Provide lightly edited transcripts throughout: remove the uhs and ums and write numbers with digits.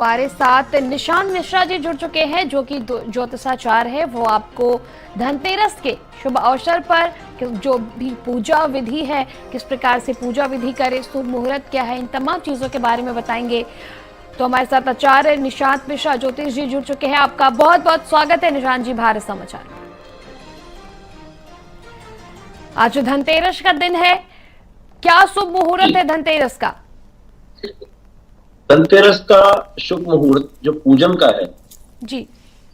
हमारे साथ निशान मिश्रा जी जुड़ चुके हैं जो कि ज्योतिषाचार्य है। वो आपको धनतेरस के शुभ अवसर पर जो भी पूजा विधि है, किस प्रकार से पूजा विधि करें, शुभ मुहूर्त क्या है, इन तमाम चीजों के बारे में बताएंगे। तो हमारे साथ आचार्य निशांत मिश्रा ज्योतिष जी जुड़ चुके हैं। आपका बहुत बहुत स्वागत है निशांत जी भारत समाचार में। आज धनतेरस का दिन है, क्या शुभ मुहूर्त है धनतेरस का? धनतेरस का शुभ मुहूर्त जो पूजन का है जी,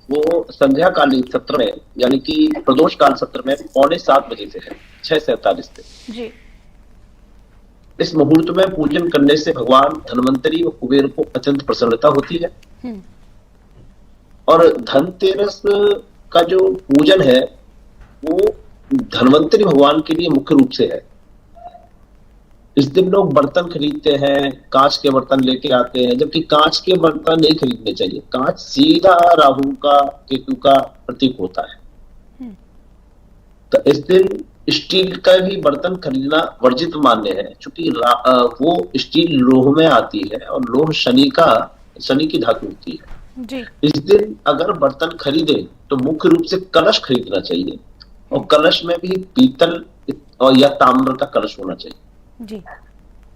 वो संध्या कालीन सत्र में यानी कि प्रदोष काल सत्र में 6:45 बजे से है, 6:47 से। जी, इस मुहूर्त में पूजन करने से भगवान धनवंतरी व कुबेर को अत्यंत प्रसन्नता होती है। और धनतेरस का जो पूजन है वो धनवंतरी भगवान के लिए मुख्य रूप से है। इस दिन लोग बर्तन खरीदते हैं, कांच के बर्तन लेके आते हैं, जबकि कांच के बर्तन नहीं खरीदने चाहिए। कांच सीधा राहु का, केतु का प्रतीक होता है। तो इस दिन स्टील का भी बर्तन खरीदना वर्जित मान्य है, क्योंकि वो स्टील लोह में आती है और लोह शनि की धातु होती है। जी। इस दिन अगर बर्तन खरीदे तो मुख्य रूप से कलश खरीदना चाहिए, और कलश में भी पीतल और या ताम्र का कलश होना चाहिए। जी।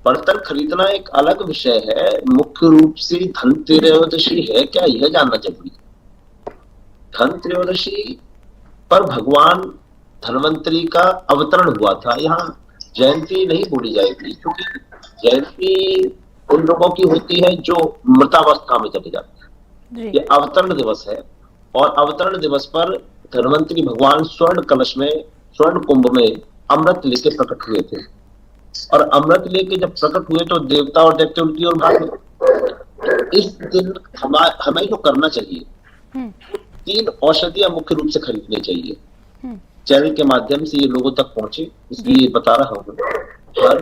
बर्तन खरीदना एक अलग विषय है, मुख्य रूप से धनतेरयोदशी है क्या यह जानना जरूरी है। धनतेरयोदशी पर भगवान धनवंतरी का अवतरण हुआ था। यहाँ जयंती नहीं बोली जाएगी, क्योंकि जयंती उन लोगों की होती है जो मृतावस्था में चले जाते हैं। ये अवतरण दिवस है, और अवतरण दिवस पर धनवंतरी भगवान स्वर्ण कलश में, स्वर्ण कुंभ में अमृत लेके प्रकट हुए थे। और अमृत लेके जब प्रकट हुए तो देवता और दैत्य उनकी ओर भागे। इस दिन हमें जो करना चाहिए, 3 औषधियां मुख्य रूप से खरीदनी चाहिए। चैनल के माध्यम से ये लोगों तक पहुंचे, इसलिए बता रहा हूँ। हर,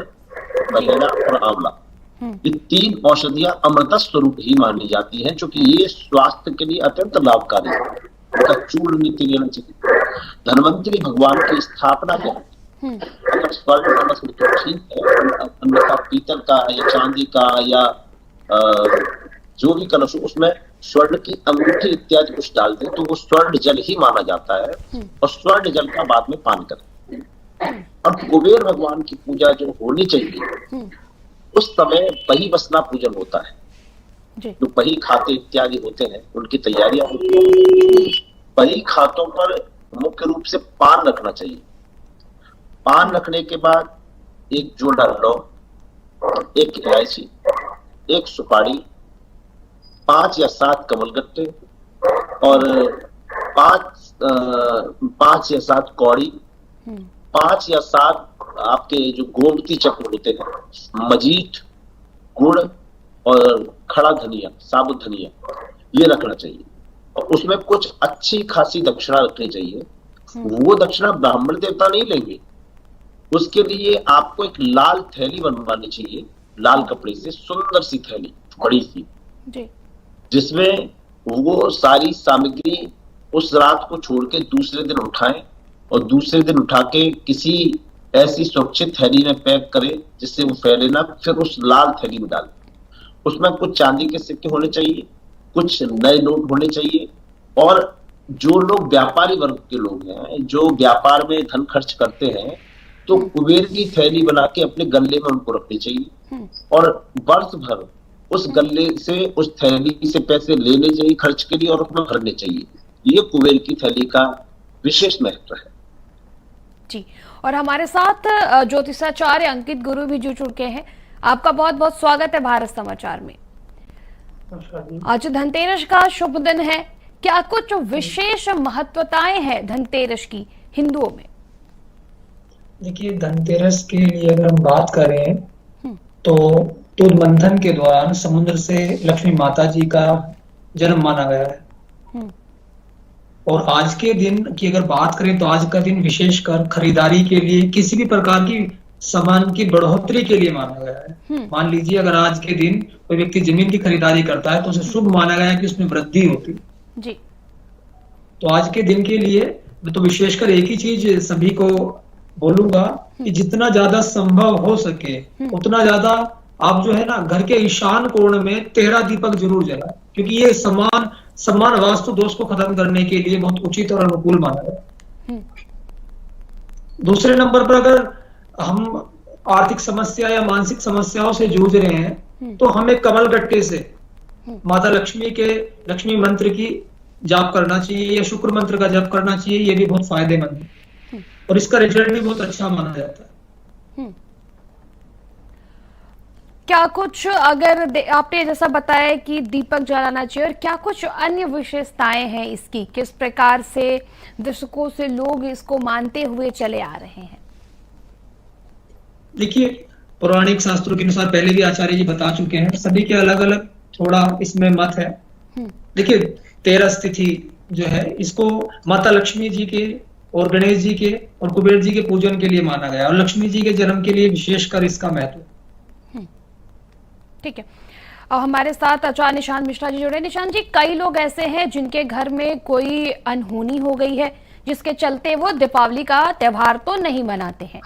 बहेड़ा और आंवला, ये 3 औषधियां अमृत स्वरूप ही मानी जाती हैं, क्योंकि ये स्वास्थ्य के लिए अत्यंत लाभकारी है। उनका चूर्ण नीति लेना चाहिए। धनवंतरी भगवान की स्थापना क्या है, अगर स्वर्ण कलश में तो ठीक है, अन्यथा पीतल का या चांदी का या जो भी कलश हो उसमें स्वर्ण की अंगूठी इत्यादि कुछ डाल दे तो वो स्वर्ण जल ही माना जाता है, और स्वर्ण जल का बाद में पान करें। अब कुबेर भगवान की पूजा जो होनी चाहिए, उस समय बही बसना पूजन होता है। जो बही खाते इत्यादि होते हैं उनकी तैयारियां होती है। बही खातों पर मुख्य रूप से पान रखना चाहिए। पान रखने के बाद एक जोड़ा लौंग, 1 इलायची, 1 सुपारी, 5 या 7 कमलगट्टे, और 5 या 7 कौड़ी, 5 या 7 आपके जो गोमती चक्र होते हैं, मजीठ, गुड़ और खड़ा धनिया, साबुत धनिया, ये रखना चाहिए। और उसमें कुछ अच्छी खासी दक्षिणा रखनी चाहिए। वो दक्षिणा ब्राह्मण देवता नहीं लेंगे, उसके लिए आपको एक लाल थैली बनवानी चाहिए, लाल कपड़े से सुंदर सी थैली, बड़ी सी, जिसमें वो सारी सामग्री उस रात को छोड़ के दूसरे दिन उठाएं, और दूसरे दिन उठा के किसी ऐसी सुरक्षित थैली में पैक करें जिससे वो फैले ना। फिर उस लाल थैली में डालें। उसमें कुछ चांदी के सिक्के होने चाहिए, कुछ नए नोट होने चाहिए, और जो लोग व्यापारी वर्ग के लोग हैं, जो व्यापार में धन खर्च करते हैं, तो कुबेर की थैली बना के अपने गल्ले में उनको रखनी चाहिए, और वर्ष भर उस गल्ले से, उस थैली से पैसे लेने चाहिए खर्च के लिए, और उसमें भरने चाहिए। ये कुबेर की थैली का विशेष महत्व है जी। और हमारे साथ ज्योतिषाचार्य अंकित गुरु भी जुड़ चुके हैं। आपका बहुत बहुत स्वागत है भारत समाचार में। आज धनतेरस का शुभ दिन है, क्या कुछ विशेष महत्वताएं हैं धनतेरस की हिंदुओं में? देखिए, धनतेरस के लिए अगर हम बात करें तो दूध मंथन के दौरान समुद्र से लक्ष्मी माता जी का जन्म माना गया है। और आज के दिन की अगर बात करें तो आज का दिन विशेषकर खरीदारी के लिए, किसी भी प्रकार की सामान की बढ़ोतरी के लिए माना गया है। मान लीजिए अगर आज के दिन कोई व्यक्ति जमीन की खरीदारी करता है तो उसे शुभ माना गया है कि उसमें वृद्धि होती है। तो आज के दिन के लिए तो विशेषकर एक ही चीज सभी को बोलूंगा कि जितना ज्यादा संभव हो सके उतना ज्यादा आप जो है ना घर के ईशान कोण में 13 दीपक जरूर जलाएं, क्योंकि ये सम्मान वास्तु दोष को खत्म करने के लिए बहुत उचित और अनुकूल माना है। दूसरे नंबर पर अगर हम आर्थिक समस्या या मानसिक समस्याओं से जूझ रहे हैं तो हमें कमल गट्टे से माता लक्ष्मी के लक्ष्मी मंत्र की जाप करना चाहिए या शुक्र मंत्र का जाप करना चाहिए। ये भी बहुत फायदेमंद है और इसका रिजल्ट भी बहुत अच्छा माना जाता है। क्या कुछ अगर आपने जैसा बताया कि दीपक जलाना चाहिए, और क्या कुछ अन्य विशेषताएं हैं इसकी, किस प्रकार से दशकों से लोग इसको मानते हुए चले आ रहे हैं? देखिए, पौराणिक शास्त्रों के अनुसार पहले भी आचार्य जी बता चुके हैं, सभी के अलग अलग थोड़ा इसमें मत है। देखिए, 13 तिथि जो है इसको माता लक्ष्मी जी के और गणेश जी के और कुबेर जी के पूजन के लिए माना गया और लक्ष्मी जी के जन्म के लिए विशेषकर इसका महत्व। ठीक है, और हमारे साथ आचार्य निशांत मिश्रा जी जुड़े। निशांत जी, कई लोग ऐसे हैं जिनके घर में कोई अनहोनी हो गई है जिसके चलते वो दीपावली का त्योहार तो नहीं मनाते हैं,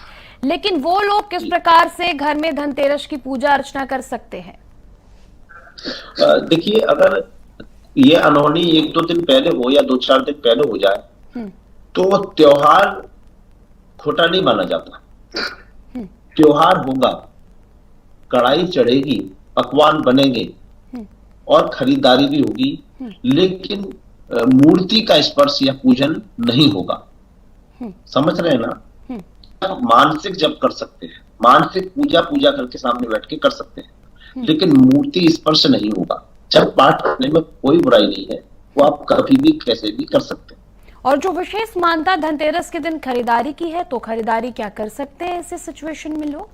लेकिन वो लोग किस प्रकार से घर में धनतेरस की पूजा अर्चना कर सकते हैं? देखिए, अगर ये अनहोनी 1-2 दिन पहले हो या 2-4 दिन पहले हो जाए तो त्योहार खोटा नहीं माना जाता। त्योहार होगा, कढ़ाई चढ़ेगी, पकवान बनेंगे और खरीदारी भी होगी, लेकिन मूर्ति का स्पर्श या पूजन नहीं होगा। समझ रहे हैं ना? मानसिक जप कर सकते हैं, मानसिक पूजा करके सामने बैठ के कर सकते हैं, लेकिन मूर्ति स्पर्श नहीं होगा। जब पाठ करने में कोई बुराई नहीं है, वो आप कभी भी कैसे भी कर सकते हैं। और जो विशेष मान्यता धनतेरस के दिन खरीदारी की है, तो खरीदारी क्या कर सकते हैं ऐसे सिचुएशन में लोग?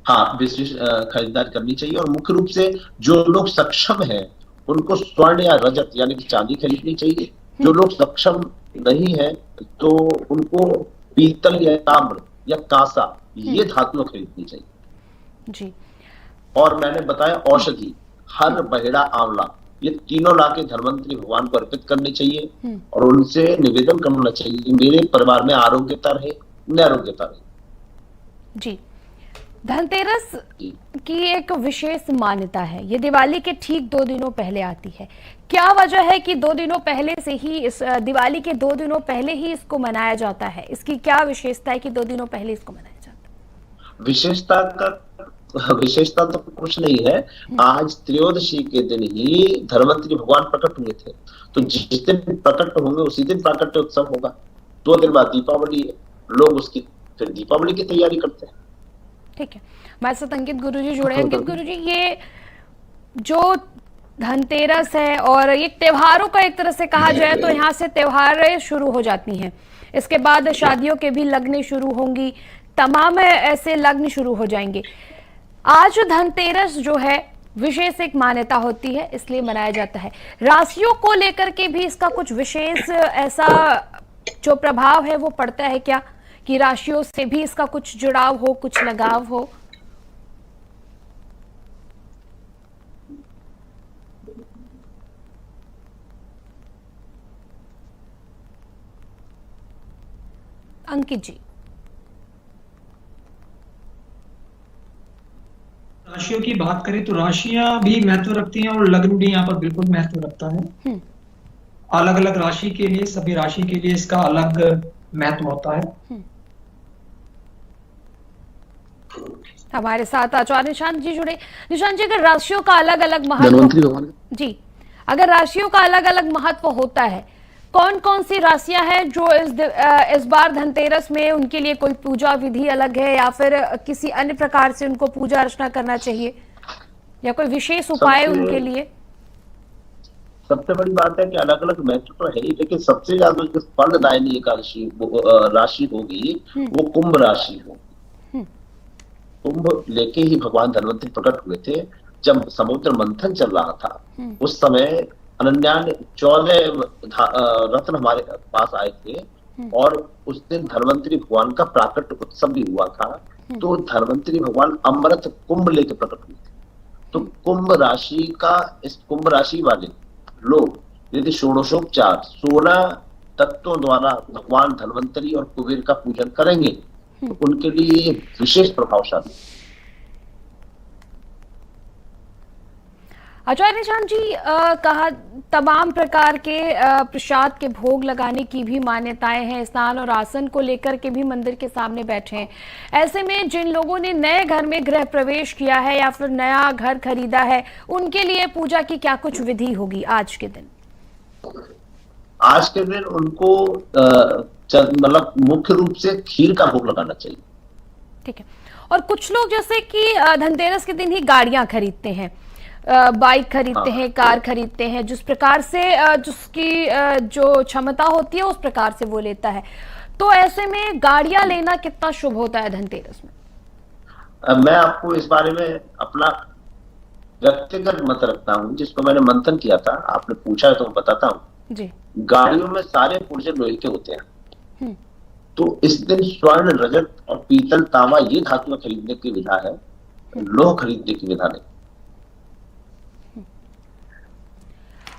हाँ, विशेष खरीदारी करनी चाहिए और मुख्य रूप से जो लोग सक्षम हैं उनको स्वर्ण या रजत यानी कि चांदी खरीदनी चाहिए। जो लोग सक्षम नहीं है तो उनको पीतल या ताम्र या कांसा ये धातुएं खरीदनी चाहिए जी। और मैंने बताया औषधि, हर बहेड़ा, आंवला, ये तीनों लाके धन्वंतरी भगवान को अर्पित करनी चाहिए और उनसे निवेदन करना चाहिए मेरे परिवार में आरोग्यता रहे, निरोग्यता रहे। जी, धनतेरस की एक विशेष मान्यता है, ये दिवाली के ठीक 2 दिनों पहले आती है। क्या वजह है कि 2 दिनों पहले से ही इस दिवाली के 2 दिनों पहले ही इसको मनाया जाता है? इसकी क्या विशेषता है कि 2 दिनों पहले इसको मनाया जाता है? विशेषता तो कुछ नहीं है। आज त्रयोदशी के दिन ही धन्वंतरी भगवान प्रकट हुए थे, तो जिस दिन प्रकट होंगे उसी दिन प्राकट्य उत्सव होगा। 2 दिन बाद दीपावली है, लोग उसकी फिर दीपावली की तैयारी करते हैं। ठीक है, हमारे साथ अंकित गुरुजी जुड़े। अंकित गुरुजी, ये जो धनतेरस है और ये त्योहारों का एक तरह से कहा जाए तो यहाँ से त्योहारें शुरू हो जाती हैं, इसके बाद शादियों के भी लग्न शुरू होंगी, तमाम ऐसे लग्न शुरू हो जाएंगे। आज धनतेरस जो है विशेष एक मान्यता होती है, इसलिए मनाया जाता है। राशियों को लेकर के भी इसका कुछ विशेष ऐसा जो प्रभाव है वो पड़ता है क्या, कि राशियों से भी इसका कुछ जुड़ाव हो, कुछ लगाव हो? अंकित जी, राशियों की बात करें तो राशियां भी महत्व रखती हैं और लग्न भी यहाँ पर बिल्कुल महत्व रखता है। अलग अलग राशि के लिए, सभी राशि के लिए इसका अलग महत्व होता है। हमारे साथ आचार्य निशांत जी जुड़े। निशांत जी, अगर राशियों का अलग अलग महत्व जी, अगर राशियों का अलग अलग महत्व होता है, कौन कौन सी राशियां हैं जो इस बार धनतेरस में उनके लिए कोई पूजा विधि अलग है या फिर किसी अन्य प्रकार से उनको पूजा अर्चना करना चाहिए या कोई विशेष उपाय उनके लिए? सबसे बड़ी बात है कि अलग अलग महत्व तो है ही, लेकिन सबसे ज्यादा जो फलदायिनी एकादशी राशि होगी वो कुंभ राशि होगी। कुंभ लेके ही भगवान धन्वंतरी प्रकट हुए थे। जब समुद्र मंथन चल रहा था उस समय अनन्या ने 14 रत्न हमारे पास आए थे और उस दिन धन्वंतरी भगवान का प्राकट उत्सव भी हुआ था। तो धन्वंतरी भगवान अमृत कुंभ लेके प्रकट हुए थे। तो कुंभ राशि वाले लोग यदि षोडशोपचार 16 तत्वों द्वारा भगवान धन्वंतरी और कुबेर का पूजन करेंगे तो उनके लिए विशेष प्रभावशाली। आचार्य निशान जी, कहा तमाम प्रकार के प्रसाद के भोग लगाने की भी मान्यताएं हैं, स्नान और आसन को लेकर के भी मंदिर के सामने बैठे हैं। ऐसे में जिन लोगों ने नए घर में गृह प्रवेश किया है या फिर नया घर खरीदा है, उनके लिए पूजा की क्या कुछ विधि होगी आज के दिन? आज के दिन उनको मतलब मुख्य रूप से खीर का भोग लगाना चाहिए। ठीक है। और कुछ लोग जैसे कि धनतेरस के दिन ही गाड़ियां खरीदते हैं, बाइक खरीदते हैं, कार खरीदते हैं, जिस प्रकार से जिसकी जो क्षमता होती है उस प्रकार से वो लेता है। तो ऐसे में गाड़ियां लेना कितना शुभ होता है धनतेरस में? मैं आपको इस बारे में अपना व्यक्तिगत मत रखता हूँ, जिसको मैंने मंथन किया था, आपने पूछा है तो मैं बताता हूँ जी। गाड़ियों में सारे पुर्जे लोहे के होते हैं, तो इस दिन स्वर्ण, रजत और पीतल, तांबा ये धातुएं खरीदने की विधा है, लोह खरीदने की विधा नहीं।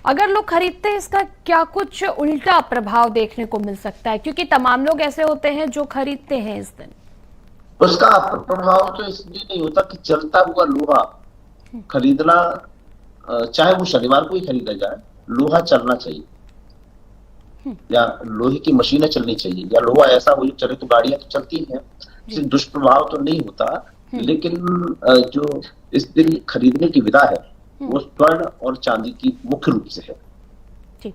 अगर लोग खरीदते हैं, इसका क्या कुछ उल्टा प्रभाव देखने को मिल सकता है? क्योंकि तमाम लोग ऐसे होते हैं जो खरीदते हैं इस दिन। उसका प्रभाव तो इसलिए नहीं होता कि जलता हुआ लोहा खरीदना, चाहे वो शनिवार को ही खरीदा जाए, लोहा चलना चाहिए या लोहे की मशीनें चलनी चाहिए या लोहा ऐसा हो जो चले, तो गाड़ियां तो चलती हैं, इससे दुष्प्रभाव तो नहीं होता। लेकिन जो इस दिन खरीदने की विधा है वो स्वर्ण और चांदी की मुख्य रूप से है। जी।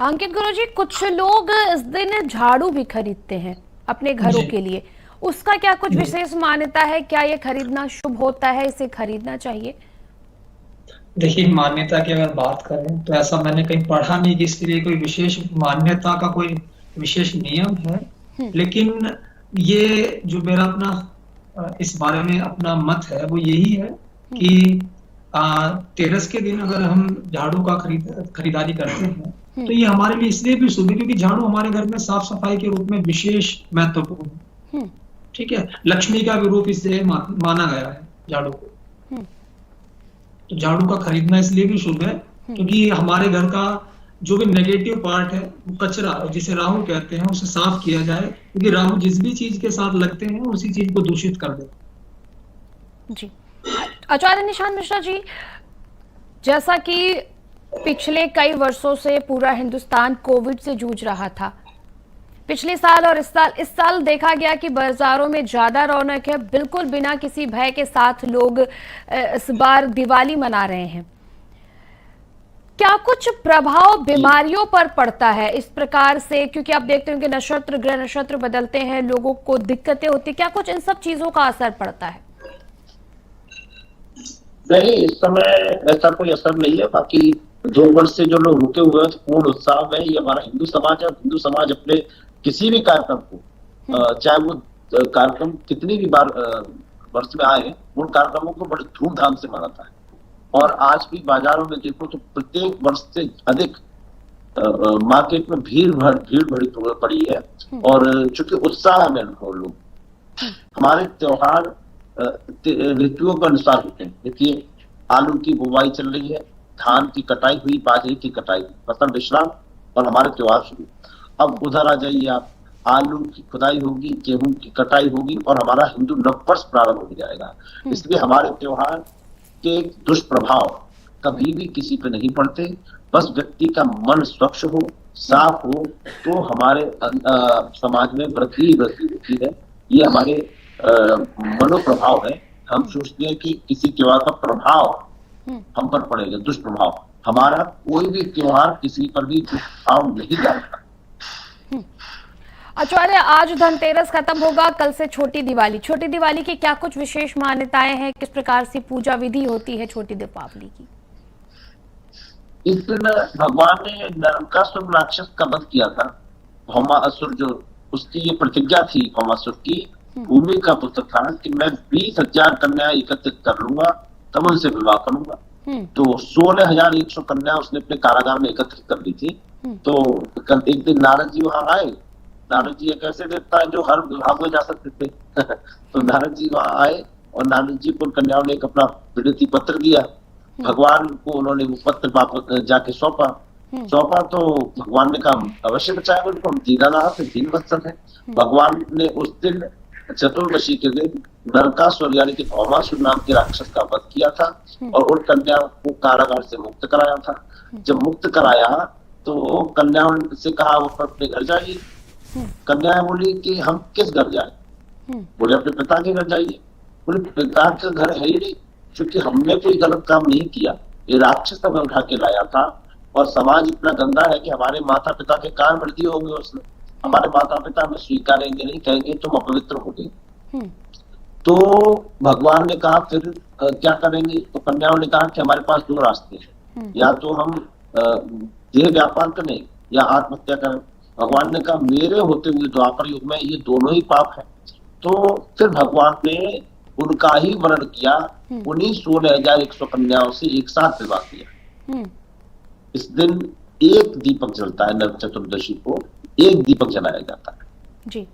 अंकित गुरुजी, कुछ लोग इस दिन झाड़ू भी खरीदते हैं अपने घरों के लिए, उसका क्या कुछ विशेष मान्यता है? क्या ये खरीदना शुभ होता है, इसे खरीदना चाहिए? देखिए, मान्यता की अगर बात करें तो ऐसा मैंने कहीं पढ़ा नहीं कि इसके लिए कोई विशेष मान्यता का कोई विशेष नियम है। लेकिन ये जो मेरा अपना इस बारे में अपना मत है वो यही है कि तेरस के दिन अगर हम झाड़ू का खरीदारी करते हैं तो ये हमारे लिए इसलिए भी शुभ है क्योंकि झाड़ू हमारे घर में साफ सफाई के रूप में विशेष महत्वपूर्ण है। ठीक है, लक्ष्मी का भी रूप इससे माना गया है झाड़ू को। तो झाड़ू का खरीदना इसलिए भी शुभ है क्योंकि हमारे घर का जो भी नेगेटिव पार्ट है, वो कचरा जिसे राहु कहते हैं, उसे साफ किया जाए, क्योंकि राहु जिस भी चीज के साथ लगते हैं उसी चीज को दूषित कर देते। जी। आचार्य निशान मिश्रा जी, जैसा कि पिछले कई वर्षों से पूरा हिंदुस्तान कोविड से जूझ रहा था, पिछले साल और इस साल देखा गया कि बाजारों में ज्यादा रौनक है, बिल्कुल बिना किसी भय के साथ लोग इस बार दिवाली मना रहे हैं। क्या कुछ प्रभाव बीमारियों पर पड़ता है इस प्रकार से? क्योंकि आप देखते हैं कि नक्षत्र, ग्रह नक्षत्र बदलते हैं, लोगों को दिक्कतें होती, क्या कुछ इन सब चीजों का असर पड़ता है? नहीं, इस समय ऐसा कोई असर नहीं है। बाकी 2 वर्ष से जो लोग रुके हुए हैं पूर्ण उत्साह में, ये हमारा हिंदू समाज है। हिंदू समाज अपने किसी भी कार्यक्रम को, चाहे वो कार्यक्रम कितनी भी बार वर्ष में आए, उन कार्यक्रमों को बड़े धूमधाम से मनाता है। और आज भी बाजारों में देखो तो प्रत्येक वर्ष से अधिक मार्केट में भीड़ भरी पड़ी है। और चूंकि उत्साह में लोग, हमारे त्योहार ऋतुओं के अनुसार होते हैं। देखिए, आलू की बुवाई चल रही है, धान की कटाई हुई, बाजरे की कटाई, फसल विश्राम और हमारे त्योहार शुरू। अब उधर आ जाइए आप, आलू की खुदाई होगी, गेहूं की कटाई होगी और हमारा हिंदू नववर्ष प्रारंभ हो जाएगा। इसलिए हमारे त्योहार के दुष्प्रभाव कभी भी किसी पे नहीं पड़ते। बस व्यक्ति का मन स्वच्छ हो, साफ हो, तो हमारे समाज में वृद्धि होती है। ये हमारे मनोप्रभाव है। हम सोचते हैं कि किसी त्योहार का प्रभाव हम पर पड़ेगा, दुष्प्रभाव। हमारा कोई भी त्योहार किसी पर भी दुष्प्रभाव नहीं डालता। आचार्य, आज धनतेरस खत्म होगा, कल से छोटी दिवाली। छोटी दिवाली की क्या कुछ विशेष मान्यताएं हैं? किस प्रकार से पूजा विधि होती है छोटी दीपावली की? इस दिन भगवान ने नरकासुर राक्षस का वध किया था। भौमासुर, जो उसकी ये प्रतिज्ञा थी भौमासुर की, भूमि का पुत्र था कि मैं 20,000 कन्या एकत्रित कर लूंगा, तब उनसे विवाह करूंगा। तो 16,100 कन्या उसने अपने कारागार में एकत्रित कर ली थी। तो एक दिन नारद जी वहां आए। नारद जी एक ऐसे देवता है जो हर विवाह में जा सकते थे। तो नारद जी वहां आए और नारद जी को कन्याओं ने एक अपना विनती पत्र दिया। भगवान को उन्होंने वो पत्र वापस जाके सौंपा। तो भगवान ने कहा अवश्य बचाएगा उनको, हम दीनानाथ 3 वत्सल है। भगवान ने उस दिन चतुर्दशी के दिन नरकासुर यानी कि भौमासुर नाम के राक्षस का वध किया था और उन कन्या को कारागार से मुक्त कराया था। जब मुक्त कराया तो कन्या से कहा वो अपने घर जाइए। कन्या बोली कि हम किस घर जाए? बोले अपने पिता के घर जाइए। बोले पिता का घर है ही नहीं, क्योंकि हमने कोई गलत काम नहीं किया, ये राक्षस हमें उठा के लाया था। और समाज इतना गंदा है कि हमारे माता पिता के कान भर दिए होंगे उसने, हमारे माता पिता हमें स्वीकारेंगे नहीं, कहेंगे तुम अपवित्र हो गए। तो भगवान ने कहा फिर क्या करेंगे? तो कन्याओं ने कहा कि हमारे पास 2 रास्ते हैं, या तो हम देह व्यापार करें या आत्महत्या करें। भगवान ने कहा मेरे होते हुए द्वापर युग में ये दोनों ही पाप है। तो फिर भगवान ने उनका ही वर्णन किया, उन्हीं 16,100 कन्याओं से एक साथ विवाह किया। इस दिन एक दीपक जलता है, नरक चतुर्दशी को एक दीपक जलाया जाता है। जी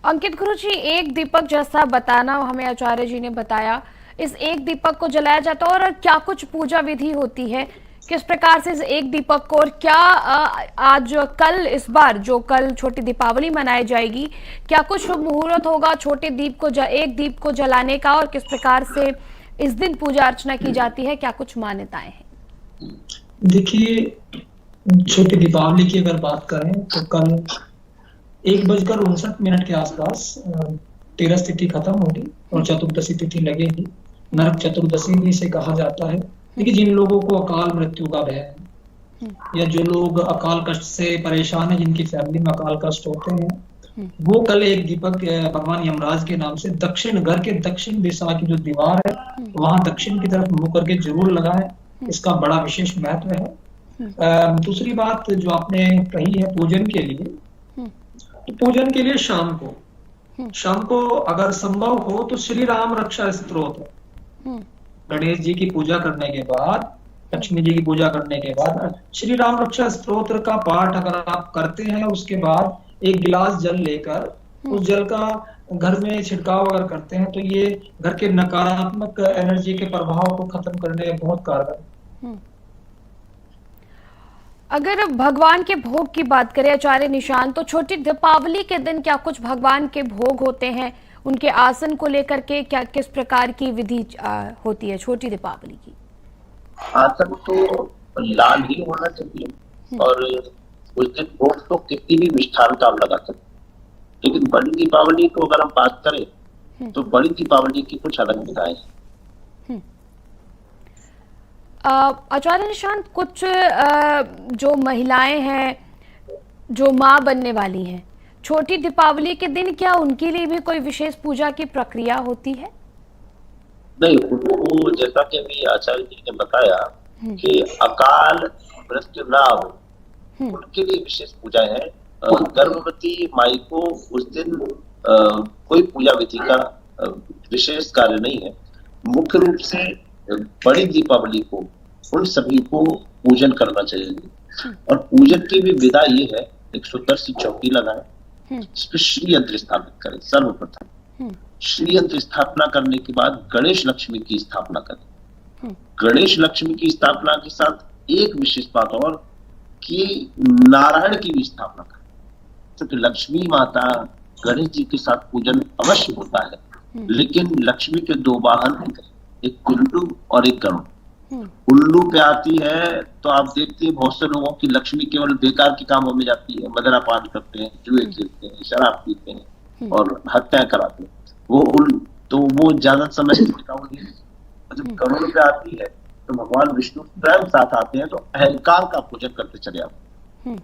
अंकित गुरु जी, एक दीपक जैसा बताना हमें आचार्य जी ने बताया, इस एक दीपक को जलाया जाता है और क्या कुछ पूजा विधि होती है, किस प्रकार से इस एक दीपक को, और क्या आज कल इस बार जो कल छोटी दीपावली मनाई जाएगी, क्या कुछ शुभ मुहूर्त होगा छोटे दीप को एक दीप को जलाने का, और किस प्रकार से इस दिन पूजा अर्चना की जाती है, क्या कुछ मान्यताएं हैं? देखिए, छोटी दीपावली की अगर बात करें तो कल 1:59 के आसपास तेरस तिथि खत्म होगी और चतुर्दशी तिथि लगेगी। नरक चतुर्दशी भी इसे कहा जाता है। देखिए, जिन लोगों को अकाल मृत्यु का भय है या जो लोग अकाल कष्ट से परेशान है, जिनकी फैमिली में अकाल कष्ट होते हैं, वो कल एक दीपक भगवान यमराज के नाम से दक्षिण, घर के दक्षिण दिशा की जो दीवार है वहां दक्षिण की तरफ मुंह करके जरूर लगाएं। इसका बड़ा विशेष महत्व है। दूसरी बात जो आपने कही है पूजन के लिए, तो पूजन के लिए शाम को अगर संभव हो तो श्री राम रक्षा स्तोत्र, गणेश जी की पूजा करने के बाद, लक्ष्मी जी की पूजा करने के बाद श्री राम रक्षा स्तोत्र का पाठ अगर आप करते हैं, उसके बाद एक गिलास जल लेकर उस जल का घर में छिड़काव अगर करते हैं, तो ये घर के नकारात्मक एनर्जी के प्रभाव को खत्म करने में बहुत कारगर है। अगर भगवान के भोग की बात करें आचार्य निशान, तो छोटी दीपावली के दिन क्या कुछ भगवान के भोग होते हैं, उनके आसन को लेकर के क्या किस प्रकार की विधि होती है छोटी दीपावली की? आसन तो लाल ही होना चाहिए और उस दिन भोग तो कितनी भी मिष्ठान का लगा सकते, लेकिन बड़ी दीपावली को अगर हम बात करें तो बड़ी दीपावली की कुछ अलग विधाएं हैं। आचार्य निशान, कुछ जो महिलाएं हैं जो माँ बनने वाली हैं, छोटी दीपावली के दिन क्या उनके लिए भी कोई विशेष पूजा की प्रक्रिया होती है? नहीं, वो जैसा कि अभी आचार्य जी ने बताया कि अकाल मृत्यु ना हो, उनके लिए विशेष पूजा है। गर्भवती माई को उस दिन कोई पूजा विधि का विशेष कार्य नहीं है। मुख्य रूप से बड़ी दीपावली को उन सभी को पूजन करना चाहिए और पूजन की भी विधा ये है, एक सुंदर सी चौकी लगाए, श्री यंत्र स्थापित करें। सर्वप्रथम श्री यंत्र स्थापना करने के बाद गणेश लक्ष्मी की स्थापना करें। गणेश लक्ष्मी की स्थापना के साथ एक विशेष बात और कि नारायण की भी स्थापना करें, क्योंकि लक्ष्मी माता गणेश जी के साथ पूजन अवश्य होता है, लेकिन लक्ष्मी के 2 वाहन होते हैं, एक उल्लू और एक गरुड़। उल्लू पे आती है तो आप देखते हैं बहुत से लोगों की लक्ष्मी केवल बेकार के कामों में जाती है, मदिरा पान करते हैं, जुए खेलते हैं, शराब पीते हैं और हत्याएं कराते हैं। वो ज्यादा समय से टिकाऊ नहीं है। जब गरुड़ पे आती है तो भगवान विष्णु स्वयं साथ आते हैं, तो अहंकार का पूजन करते चले आते हैं,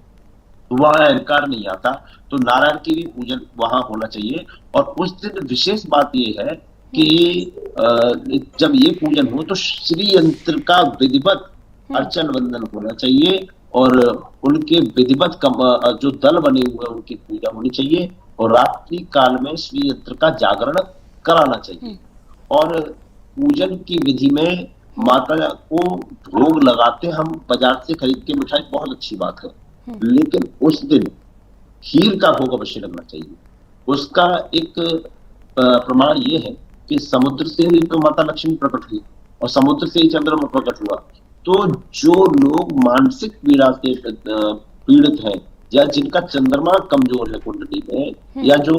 वहां अहंकार नहीं आता। तो नारायण की भी पूजन वहां होना चाहिए। और उस दिन विशेष बात ये है कि जब ये पूजन हो तो श्री यंत्र का विधिवत अर्चन वंदन होना चाहिए और उनके विधिवत जो दल बने हुए हैं उनकी पूजा होनी चाहिए और रात्रि काल में श्री यंत्र का जागरण कराना चाहिए। और पूजन की विधि में माता को भोग लगाते हम बाजार से खरीद के मिठाई, बहुत अच्छी बात है, लेकिन उस दिन खीर का भोग अवश्य लगना चाहिए। उसका एक प्रमाण ये है कि समुद्र से ही तो माता लक्ष्मी प्रकट हुई और समुद्र से ही चंद्रमा प्रकट हुआ। तो जो लोग मानसिक पीड़ा से पीड़ित हैं या जिनका चंद्रमा कमजोर है कुंडली में, या जो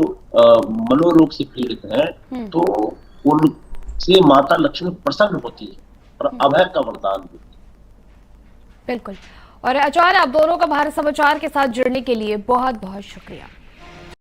मनोरोग से पीड़ित हैं, तो उनसे माता लक्ष्मी प्रसन्न होती है और अभय का वरदान देती है। बिल्कुल। और आचार्य, आप दोनों का भारत समाचार के साथ जुड़ने के लिए बहुत बहुत शुक्रिया।